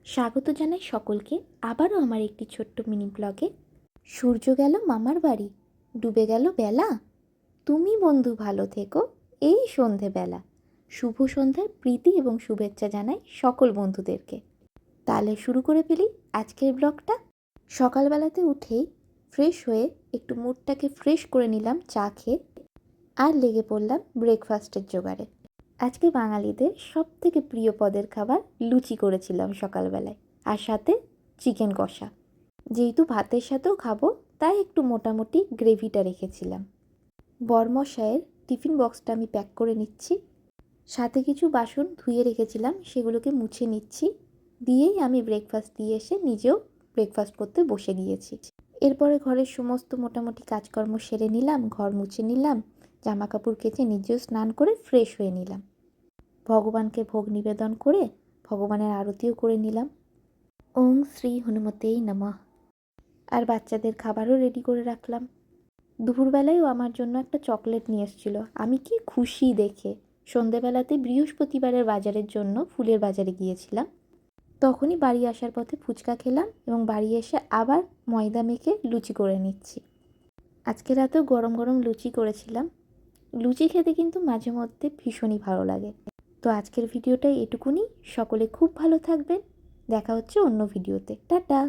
স্বাগত জানাই সকলকে আবারও আমার একটি ছোট্ট মিনি ব্লগে। সূর্য গেল মামার বাড়ি, ডুবে গেল বেলা, তুমি বন্ধু ভালো থেকো এই সন্ধেবেলা। শুভ সন্ধ্যার প্রীতি এবং শুভেচ্ছা জানাই সকল বন্ধুদেরকে। তাহলে শুরু করে ফেলি আজকের ব্লগটা। সকালবেলাতে উঠেই ফ্রেশ হয়ে একটু মুডটাকে ফ্রেশ করে নিলাম চা খেয়ে, আর লেগে পড়লাম ব্রেকফাস্টের জোগাড়ে। আজকে বাঙালিদের সব থেকে প্রিয় পদের খাবার লুচি করেছিলাম সকালবেলায়, আর সাথে চিকেন কষা। যেহেতু ভাতের সাথেও খাবো তাই একটু মোটামুটি গ্রেভিটা রেখেছিলাম। বরমশাইয়ের টিফিন বক্সটা আমি প্যাক করে নিচ্ছি, সাথে কিছু বাসন ধুয়ে রেখেছিলাম সেগুলোকে মুছে নিচ্ছি। দিয়েই আমি ব্রেকফাস্ট দিয়ে এসে নিজেও ব্রেকফাস্ট করতে বসে গিয়েছি। এরপরে ঘরের সমস্ত মোটামুটি কাজকর্ম সেরে নিলাম, ঘর মুছে নিলাম, জামা কাপড় কেচে নিজেও স্নান করে ফ্রেশ হয়ে নিলাম। ভগবানকে ভোগ নিবেদন করে ভগবানের আরতিও করে নিলাম। ওং শ্রী হনুমতেই নমঃ। আর বাচ্চাদের খাবারও রেডি করে রাখলাম। দুপুরবেলায়ও আমার জন্য একটা চকলেট নিয়ে এসেছিলো, আমি কি খুশি দেখে। সন্ধেবেলাতে বৃহস্পতিবারের বাজারের জন্য ফুলের বাজারে গিয়েছিলাম, তখনই বাড়ি আসার পথে ফুচকা খেলাম এবং বাড়ি এসে আবার ময়দা মেখে লুচি করে নিচ্ছি। আজকে রাতেও গরম গরম লুচি করেছিলাম। লুচি খেতে কিন্তু মাঝে মধ্যে ভীষণই ভালো লাগে। তো আজকের ভিডিওটা এটুকুনি। সকলে খুব ভালো থাকবেন। দেখা হচ্ছে অন্য ভিডিওতে। টাটা।